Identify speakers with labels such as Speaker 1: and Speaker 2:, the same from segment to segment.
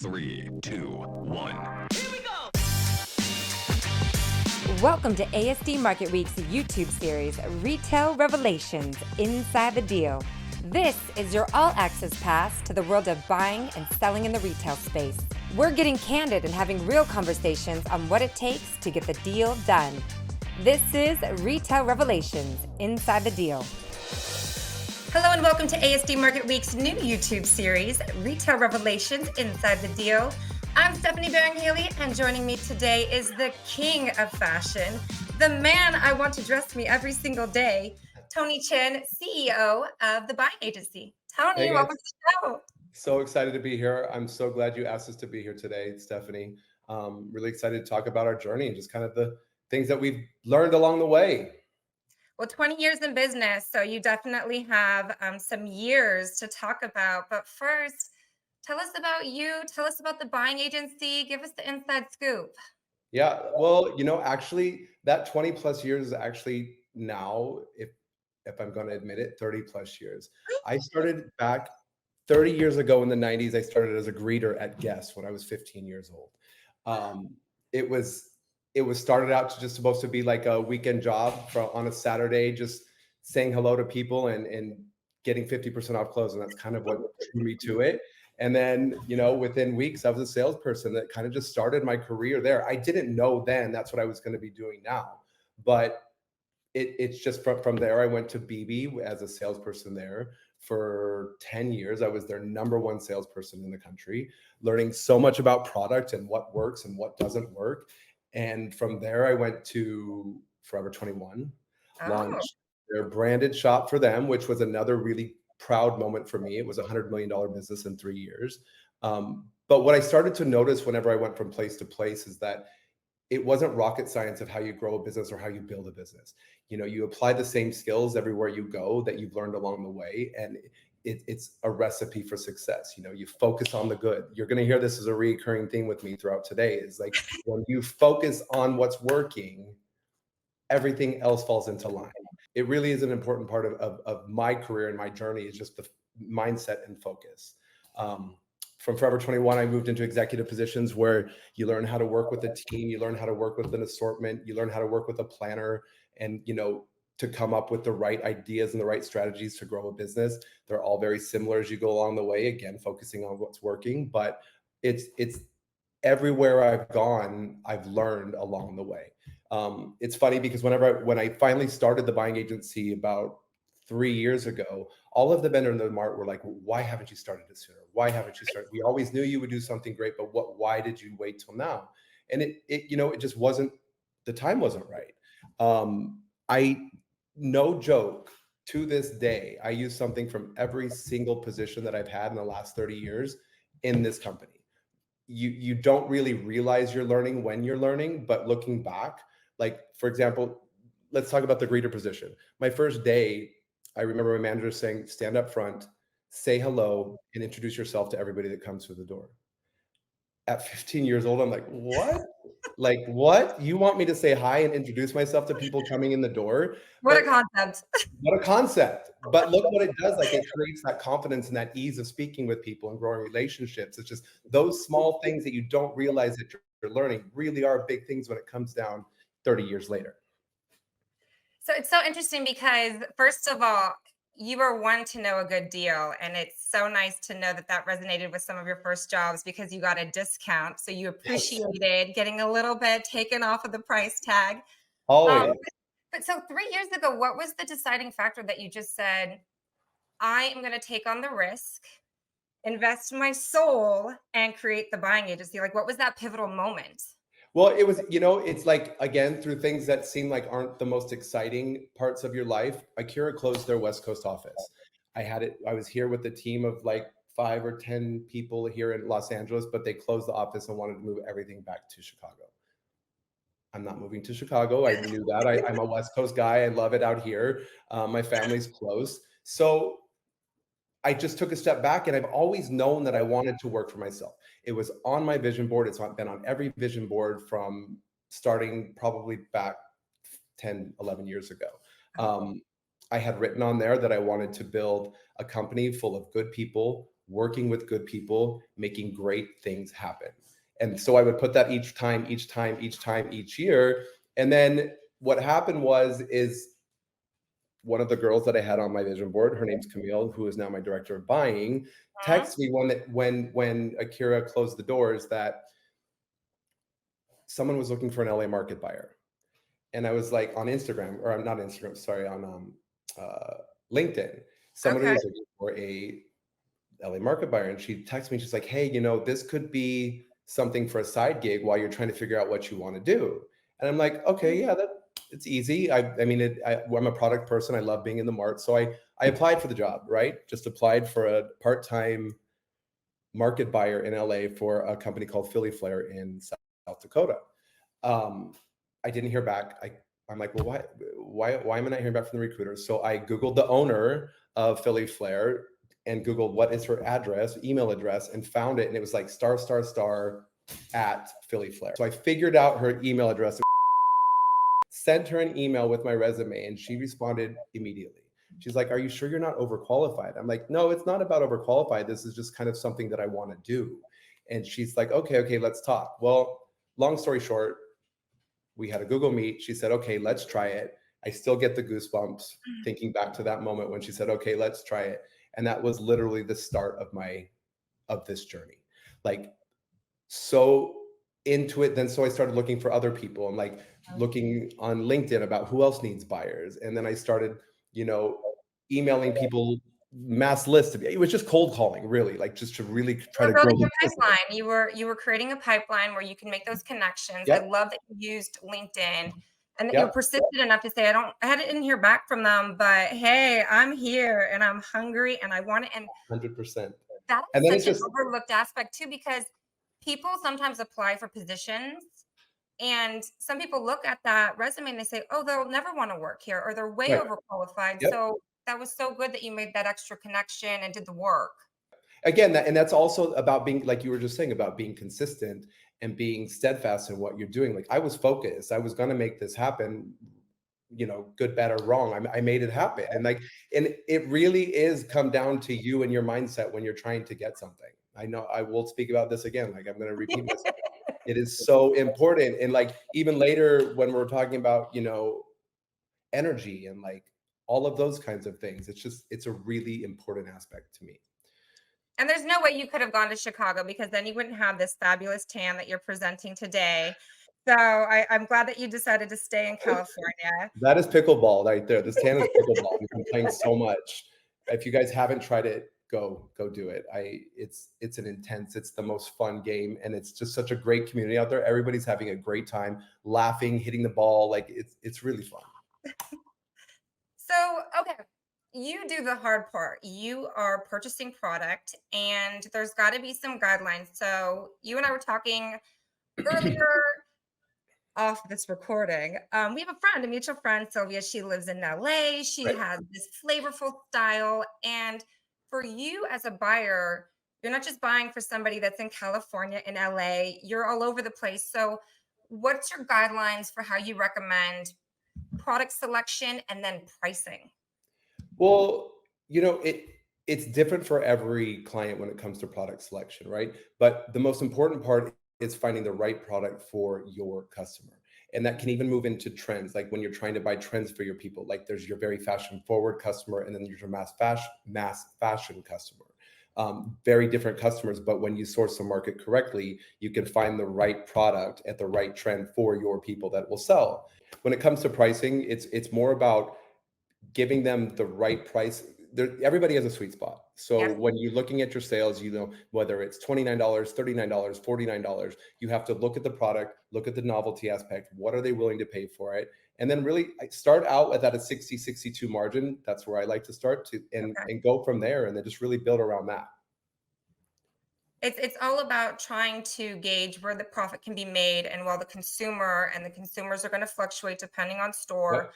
Speaker 1: 3, 2, 1.
Speaker 2: Here we go!
Speaker 3: Welcome to ASD Market Week's YouTube series, Retail Revelations Inside the Deal. This is your all-access pass to the world of buying and selling in the retail space. We're getting candid and having real conversations on what it takes to get the deal done. This is Retail Revelations Inside the Deal. Hello and welcome to ASD Market Week's new YouTube series, Retail Revelations Inside the Deal. I'm Stephanie Beringhele, and joining me today is the king of fashion, the man I want to dress me every single day, Tony Chinn, CEO of the buying agency. Tony,
Speaker 4: Hey
Speaker 3: welcome
Speaker 4: guys,
Speaker 3: to the show.
Speaker 4: so excited to be here. I'm so glad you asked us to be here today, Stephanie. Really excited to talk about our journey and just kind of the things that we've learned along the way.
Speaker 3: Well, 20 years in business, so you definitely have some years to talk about. But first, tell us about you. Tell us about the buying agency. Give us the inside scoop.
Speaker 4: Yeah, well, actually, that 20 plus years is actually now, if I'm going to admit it, 30 plus years. I started back 30 years ago in the 90s. I started as a greeter at Guess when I was 15 years old. It was started out to just supposed to be like a weekend job on a Saturday, just saying hello to people and getting 50% off clothes. And that's kind of what drew me to it. And then, within weeks, I was a salesperson that kind of just started my career there. I didn't know then that's what I was going to be doing now. But it's just from there, I went to BB as a salesperson there for 10 years. I was their number one salesperson in the country, learning so much about product and what works and what doesn't work. And from there, I went to Forever 21, launched their branded shop for them, which was another really proud moment for me. It was a $100 million business in 3 years. But what I started to notice whenever I went from place to place is that it wasn't rocket science of how you grow a business or how you build a business. You apply the same skills everywhere you go that you've learned along the way. And it's a recipe for success. You focus on the good. You're going to hear this as a recurring theme with me throughout today is like when you focus on what's working, everything else falls into line. It really is an important part of my career and my journey is just the mindset and focus. From Forever 21, I moved into executive positions where you learn how to work with a team, you learn how to work with an assortment, you learn how to work with a planner, and to come up with the right ideas and the right strategies to grow a business. They're all very similar as you go along the way, again, focusing on what's working, but it's everywhere I've gone, I've learned along the way. It's funny because when I finally started the buying agency about 3 years ago, all of the vendors in the market were like, why haven't you started it sooner? Why haven't you started? We always knew you would do something great, but why did you wait till now? And it just wasn't, the time wasn't right. No joke, to this day, I use something from every single position that I've had in the last 30 years in this company. You don't really realize you're learning when you're learning, but looking back, like for example, let's talk about the greeter position. My first day, I remember my manager saying, stand up front, say hello, and introduce yourself to everybody that comes through the door. At 15 years old, I'm like, what? Like, what? You want me to say hi and introduce myself to people coming in the door?
Speaker 3: What a concept.
Speaker 4: What a concept. But look what it does. Like it creates that confidence and that ease of speaking with people and growing relationships. It's just those small things that you don't realize that you're learning really are big things when it comes down 30 years later.
Speaker 3: So it's so interesting because, first of all, you are one to know a good deal. And it's so nice to know that resonated with some of your first jobs because you got a discount. So you appreciated getting a little bit taken off of the price tag.
Speaker 4: Always.
Speaker 3: But so 3 years ago, what was the deciding factor that you just said, I am going to take on the risk, invest my soul, and create the buying agency? Like, what was that pivotal moment?
Speaker 4: Well, it was, it's like, again, through things that seem like aren't the most exciting parts of your life. Acura closed their West Coast office. I was here with a team of like 5 or 10 people here in Los Angeles, but they closed the office and wanted to move everything back to Chicago. I'm not moving to Chicago. I knew that. I'm a West Coast guy. I love it out here. My family's close. So I just took a step back and I've always known that I wanted to work for myself. It was on my vision board. It's been on every vision board from starting probably back 10, 11 years ago. I had written on there that I wanted to build a company full of good people, working with good people, making great things happen. And so I would put that each year. And then what happened is one of the girls that I had on my vision board, her name's Camille, who is now my director of buying, texted me when Akira closed the doors that someone was looking for an LA market buyer. And I was like, on Instagram, or I'm not Instagram, sorry, on LinkedIn, someone who was looking for a LA market buyer. And she texted me, she's like, hey, this could be something for a side gig while you're trying to figure out what you want to do. And I'm like, okay, yeah, it's easy. I'm a product person. I love being in the mart. So I applied for the job, right? Just applied for a part-time market buyer in LA for a company called Philly Flair in South Dakota. I didn't hear back. I'm like, well, why am I not hearing back from the recruiters? So I Googled the owner of Philly Flair and Googled what is her address, email address, and found it. And it was like *** at Philly Flair. So I figured out her email address, sent her an email with my resume, and she responded immediately. She's like, are you sure you're not overqualified? I'm like, no, it's not about overqualified. This is just kind of something that I want to do. And she's like, okay, let's talk. Well, long story short, we had a Google Meet. She said, okay, let's try it. I still get the goosebumps thinking back to that moment when she said, okay, let's try it. And that was literally the start of this journey. Like, so into it. Then so I started looking for other people and like looking on LinkedIn about who else needs buyers. And then I started, emailing people mass lists. It was just cold calling, really, like just to really try to grow the
Speaker 2: pipeline. You were creating a pipeline where you can make those connections.
Speaker 4: Yep.
Speaker 2: I love that you used LinkedIn and that you were persistent enough to say, I didn't hear back from them, but hey, I'm here and I'm hungry and I want it. And
Speaker 4: 100%.
Speaker 2: That is such an overlooked aspect too, because people sometimes apply for positions and some people look at that resume and they say, oh, they'll never want to work here or they're way overqualified.
Speaker 4: Yep.
Speaker 2: So that was so good that you made that extra connection and did the work.
Speaker 4: Again, and that's also about being, like you were just saying, about being consistent and being steadfast in what you're doing. Like I was focused. I was going to make this happen, good, bad, or wrong. I made it happen. And it really is come down to you and your mindset when you're trying to get something. I know I will speak about this again. Like I'm going to repeat myself. It is so important. And like, even later when we're talking about, energy and like all of those kinds of things, it's a really important aspect to me.
Speaker 2: And there's no way you could have gone to Chicago because then you wouldn't have this fabulous tan that you're presenting today. So I'm glad that you decided to stay in California.
Speaker 4: That is pickleball right there. This tan is pickleball. We've been playing so much. If you guys haven't tried it, go do it. It's the most fun game, and it's just such a great community out there. Everybody's having a great time, laughing, hitting the ball. Like it's really fun.
Speaker 2: So, okay, you do the hard part. You are purchasing product and there's got to be some guidelines. So you and I were talking earlier off this recording. We have a mutual friend, Sylvia. She lives in LA. She has this flavorful style. And for you as a buyer, you're not just buying for somebody that's in California, in LA, you're all over the place. So what's your guidelines for how you recommend product selection and then pricing?
Speaker 4: Well, it's different for every client when it comes to product selection, right? But the most important part is finding the right product for your customer. And that can even move into trends, like when you're trying to buy trends for your people. Like there's your very fashion forward customer, and then there's your mass fashion customer. Very different customers, but when you source the market correctly, you can find the right product at the right trend for your people that will sell. When it comes to pricing, it's more about giving them the right price. Everybody has a sweet spot. So when you're looking at your sales, whether it's $29, $39, $49, you have to look at the product, look at the novelty aspect. What are they willing to pay for it? And then really start out at a 60, 62 margin. That's where I like to start and go from there, and then just really build around that.
Speaker 2: It's all about trying to gauge where the profit can be made, and while the consumers are going to fluctuate depending on store,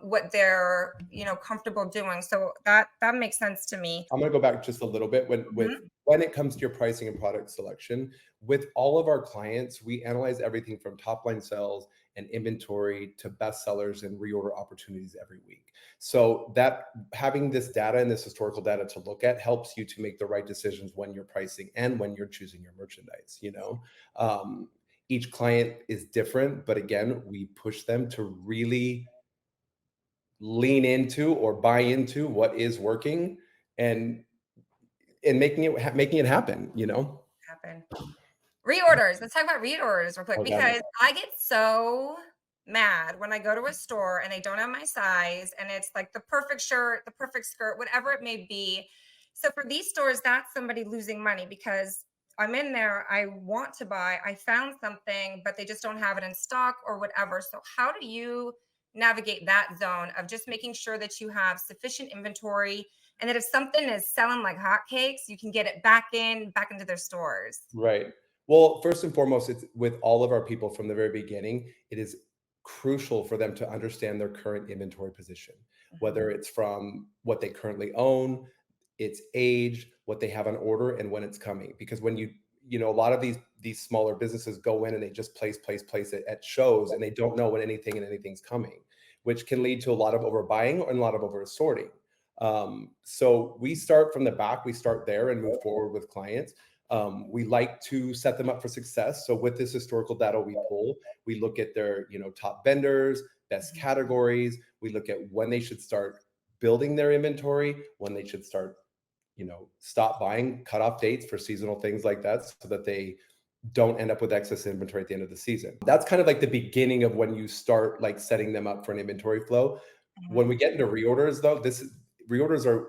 Speaker 2: what they're comfortable doing. So that makes sense to me.
Speaker 4: I'm going to go back just a little bit with when it comes to your pricing and product selection, with all of our clients, we analyze everything from top line sales and inventory to best sellers and reorder opportunities every week. So that having this data and this historical data to look at helps you to make the right decisions when you're pricing and when you're choosing your merchandise. Each client is different, but again, we push them to really lean into or buy into what is working and making it happen.
Speaker 2: Happen. Reorders. Let's talk about reorders real quick
Speaker 4: Oh,
Speaker 2: because I get so mad when I go to a store and they don't have my size and it's like the perfect shirt, the perfect skirt, whatever it may be. So for these stores, that's somebody losing money because I'm in there, I want to buy, I found something, but they just don't have it in stock or whatever. So how do you navigate that zone of just making sure that you have sufficient inventory and that if something is selling like hotcakes, you can get it back into their stores?
Speaker 4: Right. Well, first and foremost, it's with all of our people from the very beginning, it is crucial for them to understand their current inventory position, whether it's from what they currently own, its age, what they have on order, and when it's coming. Because when a lot of these smaller businesses go in and they just place it at shows and they don't know when anything's coming, which can lead to a lot of overbuying and a lot of over assorting. So we start from the back, we start there and move forward with clients. We like to set them up for success. So with this historical data we pull, we look at their, top vendors, best categories. We look at when they should start building their inventory, when they should start, stop buying, cutoff dates for seasonal things like that, so that they don't end up with excess inventory at the end of the season. That's kind of like the beginning of when you start like setting them up for an inventory flow. When we get into reorders, though, reorders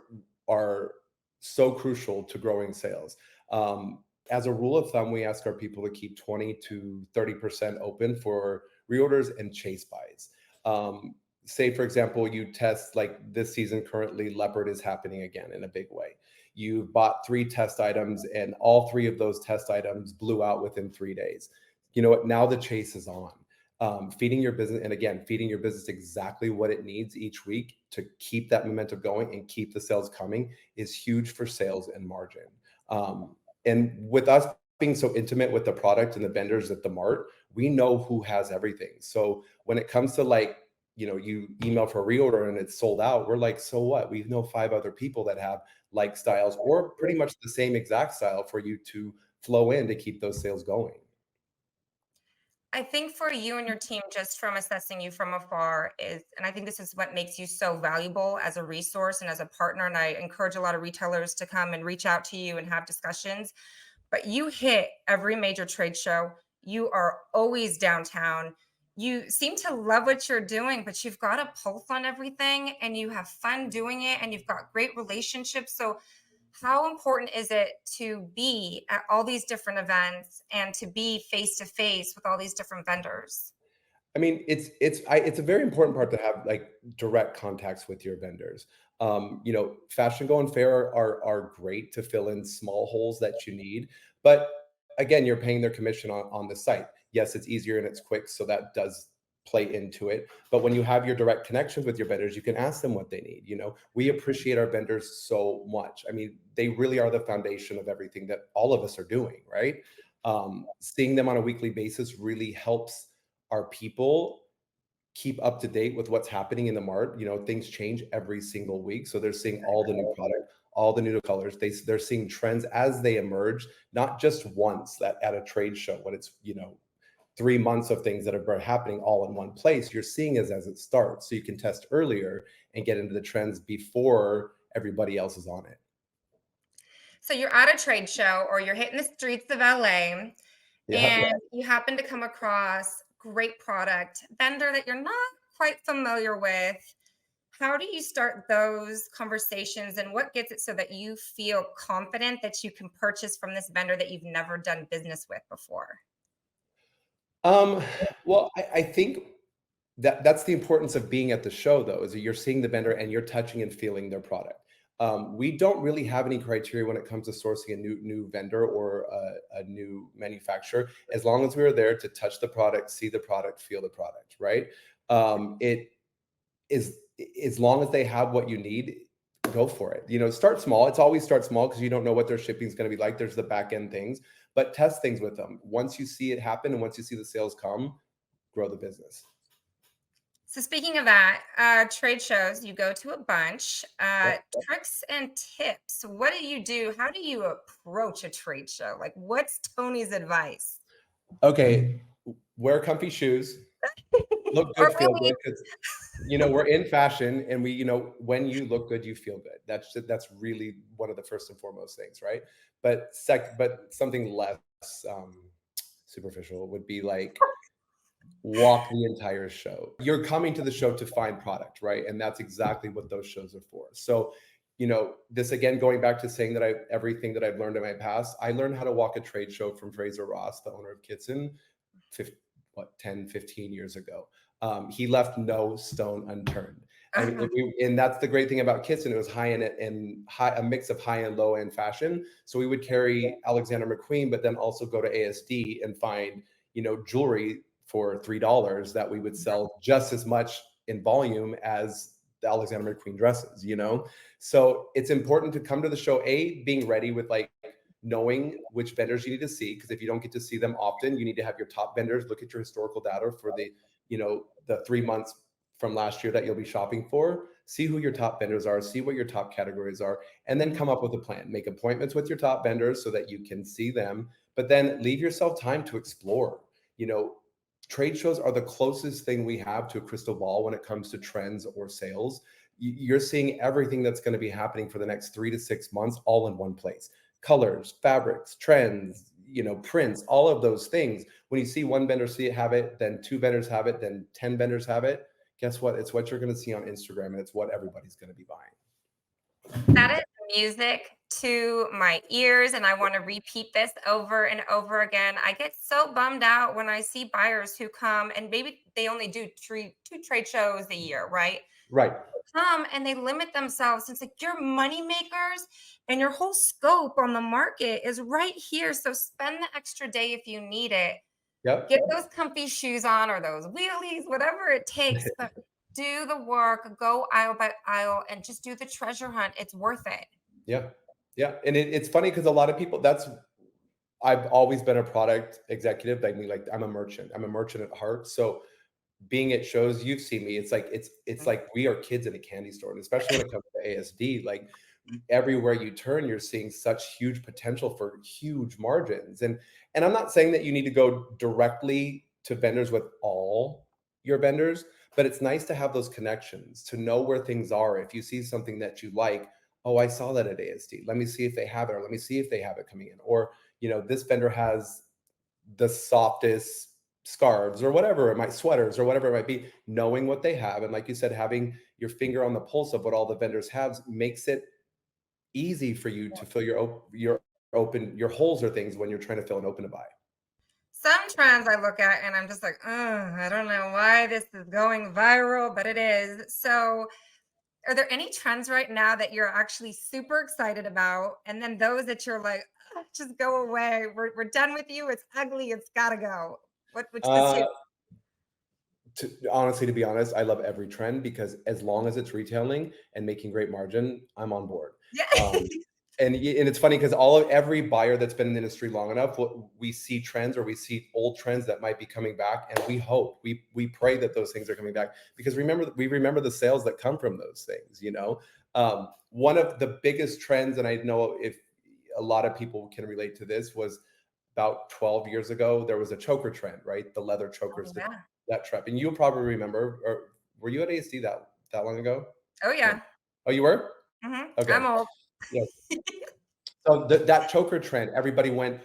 Speaker 4: are so crucial to growing sales. As a rule of thumb, we ask our people to keep 20 to 30% open for reorders and chase buys. Say, for example, you test like this season currently, leopard is happening again in a big way. You bought 3 test items and all 3 of those test items blew out within 3 days. You know what? Now the chase is on. Feeding your business exactly what it needs each week to keep that momentum going and keep the sales coming is huge for sales and margin. And with us being so intimate with the product and the vendors at the mart, we know who has everything. So when it comes to like, you email for a reorder and it's sold out, we're like, so what? We know 5 other people that have like styles or pretty much the same exact style for you to flow in to keep those sales going.
Speaker 2: I think for you and your team, just from assessing you from afar, and I think this is what makes you so valuable as a resource and as a partner. And I encourage a lot of retailers to come and reach out to you and have discussions. But you hit every major trade show. You are always downtown. You seem to love what you're doing, but you've got a pulse on everything and you have fun doing it and you've got great relationships. So how important is it to be at all these different events and to be face to face with all these different vendors?
Speaker 4: I mean, it's a very important part to have like direct contacts with your vendors. Fashion Go and Fair are great to fill in small holes that you need, but again, you're paying their commission on the site. Yes, it's easier and it's quick, so that does play into it. But when you have your direct connections with your vendors, you can ask them what they need. We appreciate our vendors so much. I mean, they really are the foundation of everything that all of us are doing, right? Seeing them on a weekly basis really helps our people keep up to date with what's happening in the mart. Things change every single week. So they're seeing all the new product, all the new colors. They're seeing trends as they emerge, not just once that at a trade show when it's, 3 months of things that are happening all in one place. You're seeing it as it starts. So you can test earlier and get into the trends before everybody else is on it.
Speaker 2: So you're at a trade show or you're hitting the streets of LA
Speaker 4: Yeah.
Speaker 2: and you happen to come across great product, vendor that you're not quite familiar with. How do you start those conversations and what gets it so that you feel confident that you can purchase from this vendor that you've never done business with before?
Speaker 4: Well, I think that's the importance of being at the show, though, is that you're seeing the vendor and you're touching and feeling their product. We don't really have any criteria when it comes to sourcing a new vendor or a new manufacturer, as long as we are there to touch the product, see the product, feel the product, right? It is, as long as they have what you need, go for it. You know, start small. It's always start small because you don't know what their shipping is going to be like. There's the back end things, but test things with them. Once you see it happen and once you see the sales come, grow the business.
Speaker 2: So speaking of that, trade shows, you go to a bunch.
Speaker 4: Yep.
Speaker 2: Tricks and tips. What do you do? How do you approach a trade show? Like, what's Tony's advice?
Speaker 4: Okay, wear comfy shoes, look
Speaker 2: Or
Speaker 4: good, feel
Speaker 2: really,
Speaker 4: good, because you know we're in fashion, and we, you know, when you look good, you feel good. That's really one of the first and foremost things, right? But something less superficial would be like walk the entire show. You're coming to the show to find product, right? And that's exactly what those shows are for. So, you know, this again, going back to saying that everything that I've learned in my past, I learned how to walk a trade show from Fraser Ross, the owner of Kitson, 10, 15 years ago. He left no stone unturned. I mean, and that's the great thing about Kitson. It was high end and a mix of high and low end fashion. So we would carry Alexander McQueen, but then also go to ASD and find, you know, jewelry for $3 that we would sell just as much in volume as the Alexander McQueen dresses, you know? So it's important to come to the show, being ready with like knowing which vendors you need to see, because if you don't get to see them often, you need to have your top vendors, look at your historical data for the, you know, the 3 months from last year that you'll be shopping for, see who your top vendors are, see what your top categories are, and then come up with a plan. Make appointments with your top vendors so that you can see them, but then leave yourself time to explore. You know, trade shows are the closest thing we have to a crystal ball when it comes to trends or sales. You're seeing everything that's going to be happening for the next 3 to 6 months all in one place. Colors, fabrics, trends, you know, prints, all of those things. When you see one vendor have it, then 2 vendors have it, then 10 vendors have it, guess what? It's what you're going to see on Instagram, and it's what everybody's going to be buying.
Speaker 2: that is music to my ears, and I want to repeat this over and over again. I get so bummed out when I see buyers who come and maybe they only do 2 trade shows a year, right?
Speaker 4: Right.
Speaker 2: Come and they limit themselves. It's like your money makers and your whole scope on the market is right here. So spend the extra day if you need it.
Speaker 4: Yep.
Speaker 2: Get those comfy shoes on or those wheelies, whatever it takes. But do the work, go aisle by aisle, and just do the treasure hunt. It's worth it.
Speaker 4: Yeah. Yeah. And it's funny because a lot of people, I've always been a product executive. Like I'm a merchant. I'm a merchant at heart. So being at shows, you've seen me. It's like we are kids in a candy store, and especially when it comes to ASD, like everywhere you turn, you're seeing such huge potential for huge margins. And I'm not saying that you need to go directly to vendors with all your vendors, but it's nice to have those connections to know where things are. If you see something that you like, oh, I saw that at ASD. Let me see if they have it, or let me see if they have it coming in. Or, you know, this vendor has the softest scarves or whatever it might, sweaters or whatever it might be. Knowing what they have, and like you said, having your finger on the pulse of what all the vendors have makes it easy for you to fill your holes or things when you're trying to fill an open to buy.
Speaker 2: Some trends I look at and I'm just like, I don't know why this is going viral, but it is. So are there any trends right now that you're actually super excited about? And then those that you're like, just go away. We're done with you. It's ugly. It's gotta go. Which this year?
Speaker 4: Honestly, to be honest, I love every trend because as long as it's retailing and making great margin, I'm on board.
Speaker 2: Yeah.
Speaker 4: And it's funny because every buyer that's been in the industry long enough, we see trends or we see old trends that might be coming back, and we hope, we pray that those things are coming back, because we remember the sales that come from those things. You know, one of the biggest trends, and I know if a lot of people can relate to this, was about 12 years ago. There was a choker trend, right? The leather chokers, that trend, and you'll probably remember. Or were you at ASD that long ago?
Speaker 2: Oh yeah.
Speaker 4: Oh, you were? Okay.
Speaker 2: I'm old.
Speaker 4: Yeah. So that choker trend, everybody went,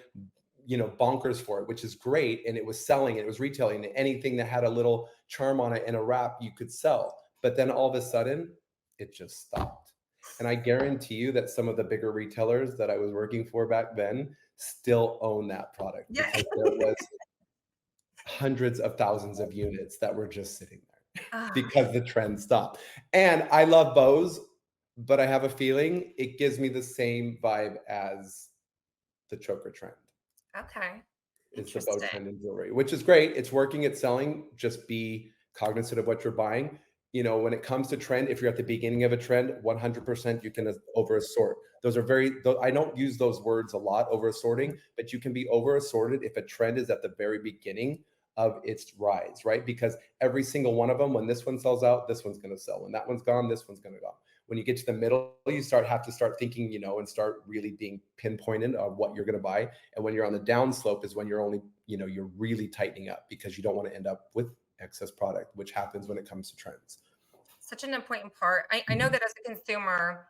Speaker 4: you know, bonkers for it, which is great. And it was selling, it was retailing. Anything that had a little charm on it and a wrap, you could sell. But then all of a sudden, it just stopped. And I guarantee you that some of the bigger retailers that I was working for back then still own that product.
Speaker 2: Yeah.
Speaker 4: Because there was hundreds of thousands of units that were just sitting there because the trend stopped. And I love bows, but I have a feeling it gives me the same vibe as the choker trend.
Speaker 2: Okay.
Speaker 4: It's the bow trend in jewelry, which is great. It's working, it's selling. Just be cognizant of what you're buying. when it comes to trend, if you're at the beginning of a trend, 100% you can over assort. Those are I don't use those words a lot, over assorting, but you can be over assorted if a trend is at the very beginning of its rise, right? Because every single one of them, when this one sells out, this one's going to sell. When that one's gone, this one's going to go. When you get to the middle, you have to start thinking, and start really being pinpointed on what you're going to buy. And when you're on the down slope is when you're only, you're really tightening up, because you don't want to end up with excess product, which happens when it comes to trends.
Speaker 2: Such an important part. I know that as a consumer,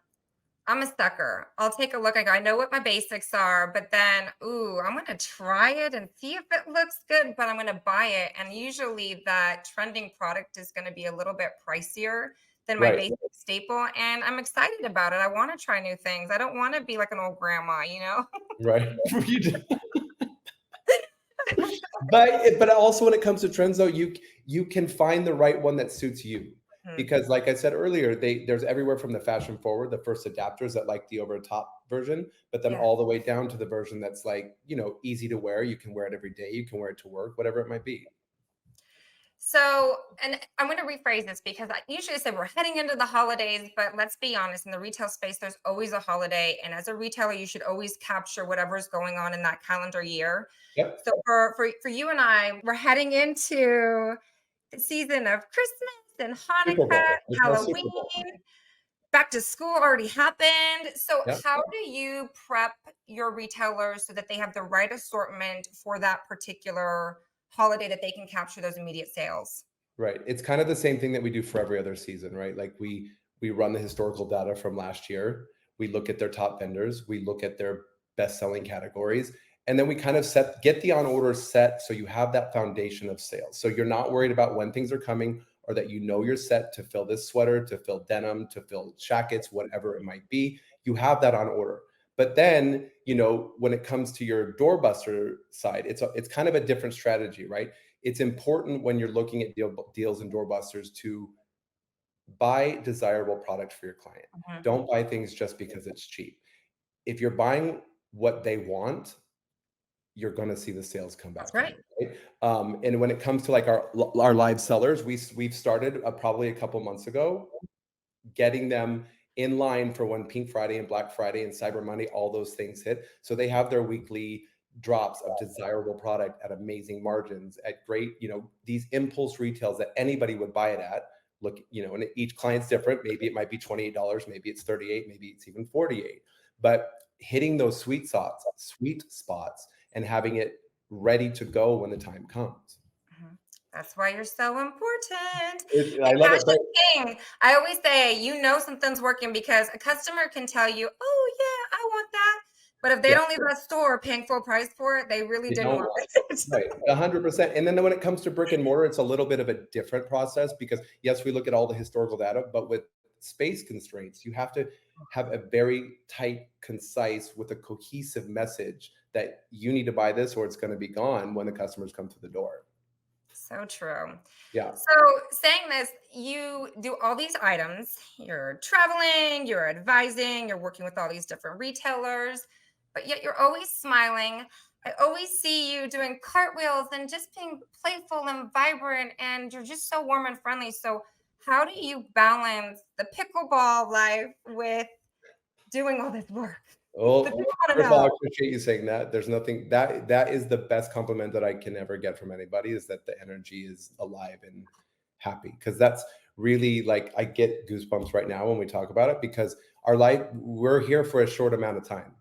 Speaker 2: I'm a sucker. I'll take a look. I know what my basics are, but then, I'm going to try it and see if it looks good, but I'm going to buy it. And usually that trending product is going to be a little bit pricier than my basic staple. And I'm excited about it. I want to try new things. I don't want to be like an old grandma,
Speaker 4: Right. But also when it comes to trends, though, you can find the right one that suits you. Because like I said earlier, there's everywhere from the fashion forward, the first adapters that like the over the top version, but then all the way down to the version that's like, easy to wear. You can wear it every day. You can wear it to work, whatever it might be.
Speaker 2: So, and I'm going to rephrase this, because I usually say we're heading into the holidays, but let's be honest, in the retail space, there's always a holiday. And as a retailer, you should always capture whatever's going on in that calendar year.
Speaker 4: Yep.
Speaker 2: So for you and I, we're heading into the season of Christmas and Hanukkah, Halloween, back to school already happened. So how do you prep your retailers so that they have the right assortment for that particular holiday, that they can capture those immediate sales?
Speaker 4: Right. It's kind of the same thing that we do for every other season, right? Like we run the historical data from last year. We look at their top vendors. We look at their best-selling categories. And then we kind of get the on order set, so you have that foundation of sales. So you're not worried about when things are coming, or that you're set to fill this sweater, to fill denim, to fill jackets, whatever it might be. You have that on order. But then, when it comes to your doorbuster side, it's kind of a different strategy, right? It's important when you're looking at deals and doorbusters to buy desirable product for your client. Don't buy things just because it's cheap. If you're buying what they want, you're going to see the sales come back.
Speaker 2: That's right.
Speaker 4: And when it comes to like our live sellers, we've started probably a couple months ago, getting them in line for when Pink Friday and Black Friday and Cyber Monday, all those things hit. So they have their weekly drops of desirable product at amazing margins, at great, these impulse retails that anybody would buy it at. Look, and each client's different. Maybe it might be $28, maybe it's $38, maybe it's even $48. But hitting those sweet spots, and having it ready to go when the time comes.
Speaker 2: That's why you're so important.
Speaker 4: I love it.
Speaker 2: King. I always say, something's working, because a customer can tell you, oh yeah, I want that. But if they don't leave that store paying full price for it, they really didn't want it.
Speaker 4: Right, 100%. And then when it comes to brick and mortar, it's a little bit of a different process, because yes, we look at all the historical data, but with space constraints, you have to have a very tight, concise, with a cohesive message that you need to buy this or it's going to be gone when the customers come through the door.
Speaker 2: So true.
Speaker 4: Yeah.
Speaker 2: So saying this, you do all these items, you're traveling, you're advising, you're working with all these different retailers, but yet you're always smiling. I always see you doing cartwheels and just being playful and vibrant, and you're just so warm and friendly. So how do you balance the pickleball life with doing all this work?
Speaker 4: Well, first of all, I appreciate you saying that. There's nothing that is the best compliment that I can ever get from anybody, is that the energy is alive and happy. Because that's really, like, I get goosebumps right now when we talk about it, because our life, we're here for a short amount of time,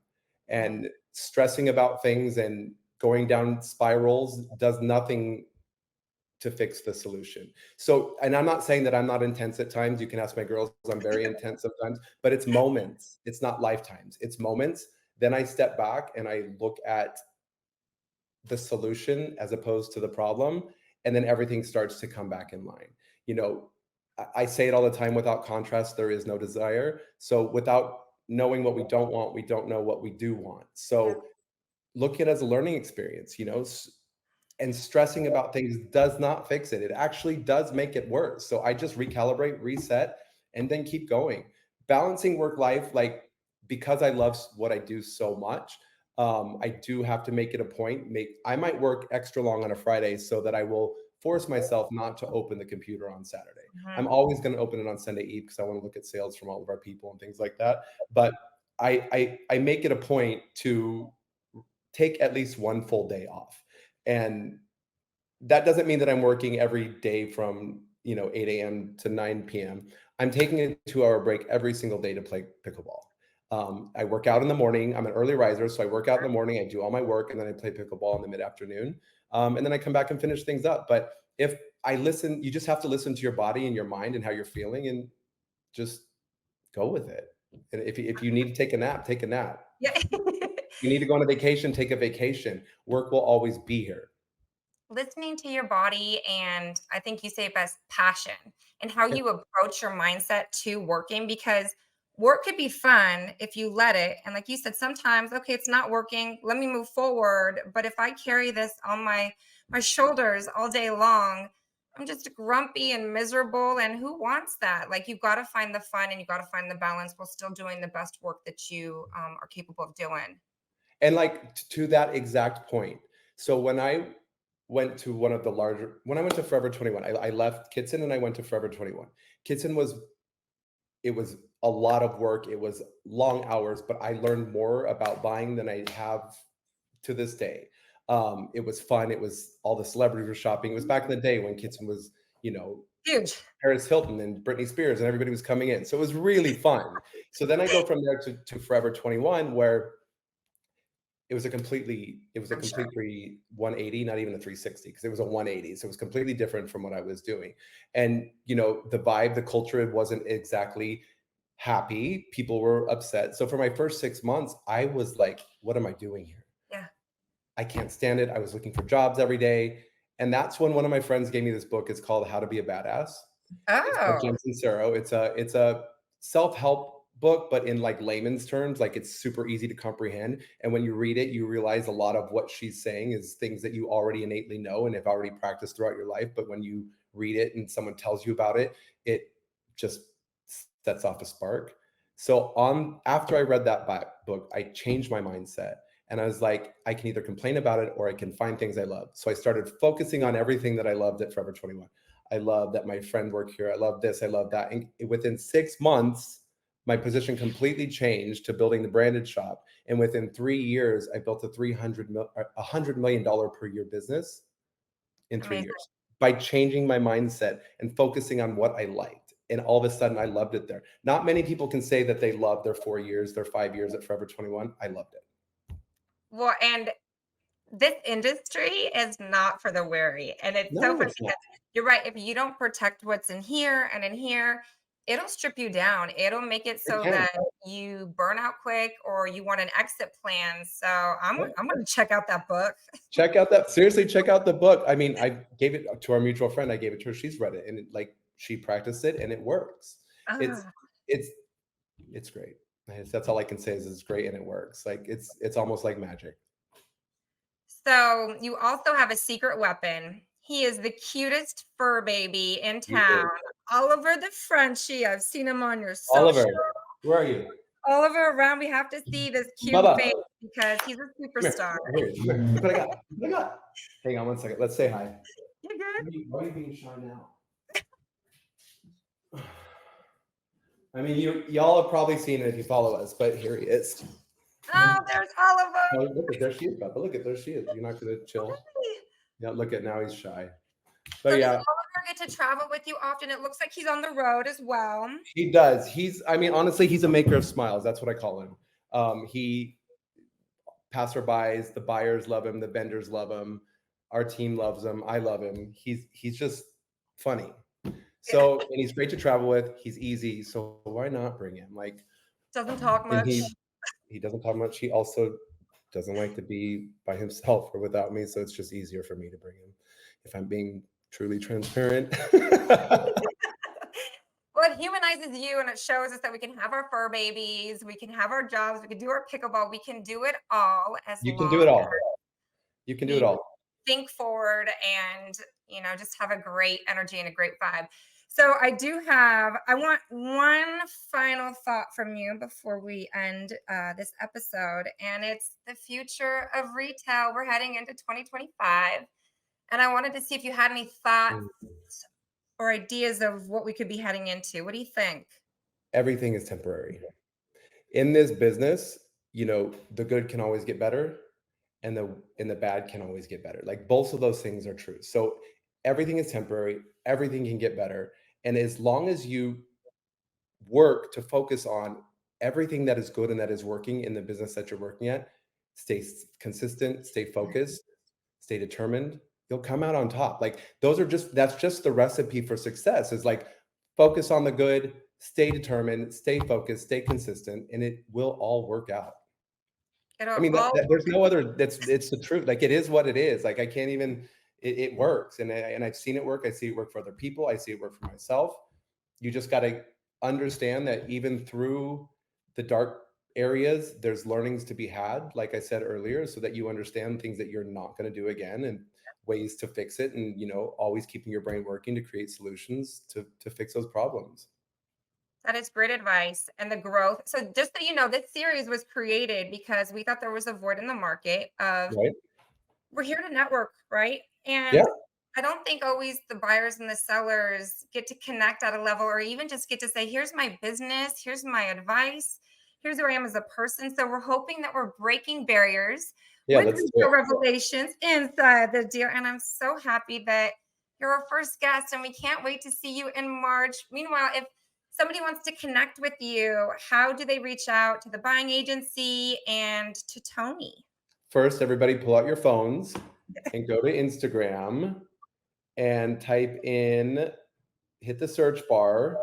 Speaker 4: and stressing about things and going down spirals does nothing to fix the solution. So, and I'm not saying that I'm not intense at times. You can ask my girls, I'm very intense sometimes, but it's moments. It's not lifetimes. It's moments. Then I step back and I look at the solution as opposed to the problem. And then everything starts to come back in line. I say it all the time, without contrast, there is no desire. So without knowing what we don't want, we don't know what we do want. So look at it as a learning experience, and stressing about things does not fix it. It actually does make it worse. So I just recalibrate, reset, and then keep going. Balancing work life, like, because I love what I do so much, I do have to make it a point. I might work extra long on a Friday so that I will force myself not to open the computer on Saturday. I'm
Speaker 2: Mhm.
Speaker 4: always going to open it on Sunday Eve because I want to look at sales from all of our people and things like that. But I make it a point to take at least one full day off. And that doesn't mean that I'm working every day from 8 a.m. to 9 p.m. I'm taking a 2-hour break every single day to play pickleball. I work out in the morning. I'm an early riser, so I work out in the morning. I do all my work, and then I play pickleball in the mid-afternoon. And then I come back and finish things up. But if I listen, you just have to listen to your body and your mind and how you're feeling, and just go with it. And if you need to take a nap, take a nap.
Speaker 2: Yeah.
Speaker 4: You need to go on a vacation, take a vacation. Work will always be here.
Speaker 2: Listening to your body, and I think you say it best, passion, and how
Speaker 4: Yeah.
Speaker 2: you approach your mindset to working, because work could be fun if you let it. And like you said, sometimes, okay, it's not working, let me move forward. But if I carry this on my shoulders all day long, I'm just grumpy and miserable. And who wants that? Like, you've got to find the fun and you've got to find the balance while still doing the best work that you are capable of doing.
Speaker 4: And like to that exact point. So when I went to when I went to Forever 21, I left Kitson and I went to Forever 21. Kitson it was a lot of work. It was long hours, but I learned more about buying than I have to this day. It was fun. It was all the celebrities were shopping. It was back in the day when Kitson was,
Speaker 2: Huge.
Speaker 4: Paris Hilton and Britney Spears and everybody was coming in. So it was really fun. So then I go from there to Forever 21, where it was a complete 180, not even a 360, because it was a 180. So it was completely different from what I was doing. And, the vibe, the culture, it wasn't exactly happy. People were upset. So for my first 6 months, I was like, what am I doing here?
Speaker 2: Yeah.
Speaker 4: I can't stand it. I was looking for jobs every day. And that's when one of my friends gave me this book. It's called How to Be a Badass. It's by
Speaker 2: Oh,
Speaker 4: Jen Sincero. It's a self-help book, but in like layman's terms, like it's super easy to comprehend. And when you read it, you realize a lot of what she's saying is things that you already innately know and have already practiced throughout your life. But when you read it and someone tells you about it, it just sets off a spark. So after I read that book, I changed my mindset. And I was like, I can either complain about it or I can find things I love. So I started focusing on everything that I loved at Forever 21. I love that my friend worked here. I love this. I love that. And within 6 months, my position completely changed to building the branded shop. And within 3 years, I built a $100 million per year business in 3
Speaker 2: amazing.
Speaker 4: years by changing my mindset and focusing on what I liked. And all of a sudden, I loved it there. Not many people can say that they love their 4 years, their 5 years at Forever 21. I loved it.
Speaker 2: Well, and this industry is not for the weary. And it's so
Speaker 4: No,
Speaker 2: funny
Speaker 4: it's not.
Speaker 2: because you're right. If you don't protect what's in here and in here, it'll strip you down. It'll make it
Speaker 4: It
Speaker 2: so
Speaker 4: can.
Speaker 2: that you burn out quick or you want an exit plan. So I'm
Speaker 4: Yeah.
Speaker 2: I'm gonna check out that book.
Speaker 4: Seriously, check out the book. I mean, I gave it to our mutual friend. I gave it to her. She's read it, and she practiced it, and it works. It's
Speaker 2: Ah.
Speaker 4: it's it's great. That's all I can say is it's great and it works. Like it's almost like magic.
Speaker 2: So you also have a secret weapon. He is the cutest fur baby in
Speaker 4: He
Speaker 2: town.
Speaker 4: is.
Speaker 2: Oliver the Frenchie. I've seen him on your social.
Speaker 4: Oliver, where are you?
Speaker 2: Oliver around. We have to see this cute
Speaker 4: Bubba,
Speaker 2: face because he's a
Speaker 4: come here.
Speaker 2: superstar.
Speaker 4: Come here. Come here. Look what I got. Look what I got. Hang on one second. Let's say hi.
Speaker 2: You good?
Speaker 4: Why are you being shy now? I mean, y'all have probably seen it if you follow us, but here he is.
Speaker 2: Oh, there's Oliver.
Speaker 4: Oh, look at there she is, Bubba. Look at there she is. You're not gonna chill. Yeah, look at now he's shy.
Speaker 2: So
Speaker 4: But
Speaker 2: does
Speaker 4: yeah,
Speaker 2: Oliver get to travel with you often? It looks like he's on the road as well.
Speaker 4: he does. I mean, honestly, he's a maker of smiles. That's what I call him. He passerbys, the buyers love him, the vendors love him, our team loves him. I love him. He's just funny. So, and he's great to travel with. He's easy. So why not bring him? Like,
Speaker 2: Doesn't talk
Speaker 4: and
Speaker 2: much.
Speaker 4: he doesn't talk much. He also doesn't like to be by himself or without me. So it's just easier for me to bring him if I'm being truly transparent.
Speaker 2: Well, it humanizes you and it shows us that we can have our fur babies, we can have our jobs, we can do our pickleball, we can do it all as
Speaker 4: You can do
Speaker 2: long
Speaker 4: it all. You can do it
Speaker 2: we
Speaker 4: all.
Speaker 2: think forward and just have a great energy and a great vibe. So I want one final thought from you before we end this episode, and it's the future of retail. We're heading into 2025. And I wanted to see if you had any thoughts or ideas of what we could be heading into. What do you think?
Speaker 4: Everything is temporary. In this business, the good can always get better and the bad can always get better. Like both of those things are true. So everything is temporary, everything can get better. And as long as you work to focus on everything that is good and that is working in the business that you're working at, stay consistent, stay focused, stay determined, you'll come out on top. Like that's just the recipe for success, is like focus on the good, stay determined, stay focused, stay consistent, and it will all work out.
Speaker 2: It'll
Speaker 4: I mean,
Speaker 2: all
Speaker 4: there's no other, it's the truth. Like it is what it is. Like I can't even, it works. And I've seen it work. I see it work for other people. I see it work for myself. You just got to understand that even through the dark areas, there's learnings to be had, like I said earlier, so that you understand things that you're not going to do again and ways to fix it. And, always keeping your brain working to create solutions to fix those problems.
Speaker 2: That is great advice. And the growth. So just so you know, this series was created because we thought there was a void in the market of
Speaker 4: Right.
Speaker 2: we're here to network, right? And
Speaker 4: Yeah.
Speaker 2: I don't think always the buyers and the sellers get to connect at a level or even just get to say, here's my business, here's my advice, here's who I am as a person. So we're hoping that we're breaking barriers
Speaker 4: Yeah.
Speaker 2: with
Speaker 4: Let's
Speaker 2: the
Speaker 4: do it.
Speaker 2: revelations inside the deal. And I'm so happy that you're our first guest and we can't wait to see you in March. Meanwhile, if somebody wants to connect with you, how do they reach out to the buying agency and to Tony?
Speaker 4: First, everybody pull out your phones and go to Instagram and hit the search bar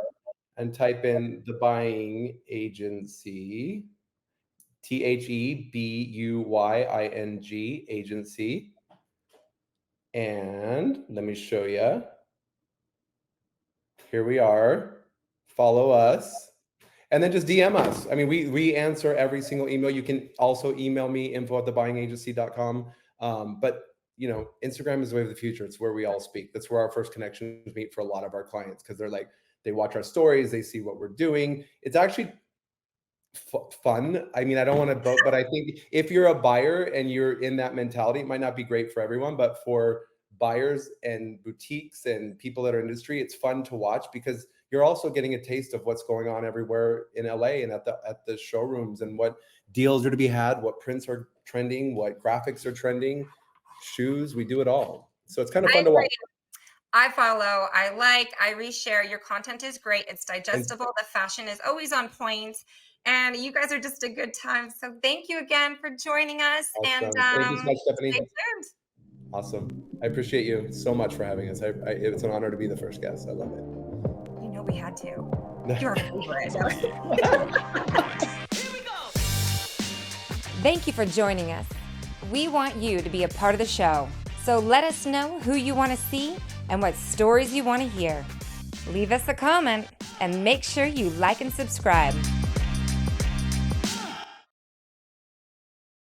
Speaker 4: and type in the buying agency, THEBUYING agency. And let me show you. Here we are. Follow us. And then just DM us. I mean, we answer every single email. You can also email me, info@thebuyingagency.com. But Instagram is the way of the future. It's where we all speak. That's where our first connections meet for a lot of our clients, because they watch our stories, they see what we're doing. It's actually fun. I mean, I don't want to vote, but I think if you're a buyer and you're in that mentality, it might not be great for everyone, but for buyers and boutiques and people that are in industry, it's fun to watch because you're also getting a taste of what's going on everywhere in LA and at the showrooms, and what deals are to be had, what prints are trending, what graphics are trending, shoes, we do it all. So it's kind of fun to watch.
Speaker 2: I follow, I like, I reshare. Your content is great. It's digestible. The fashion is always on point. And you guys are just a good time. So thank you again for joining us.
Speaker 4: Awesome.
Speaker 2: And
Speaker 4: Thank you so much, Stephanie.
Speaker 2: stay tuned.
Speaker 4: Awesome. I appreciate you so much for having us. It's an honor to be the first guest. I love it.
Speaker 2: You know we had to. You're our favorite.
Speaker 3: Thank you for joining us. We want you to be a part of the show. So let us know who you want to see and what stories you want to hear. Leave us a comment and make sure you like and subscribe.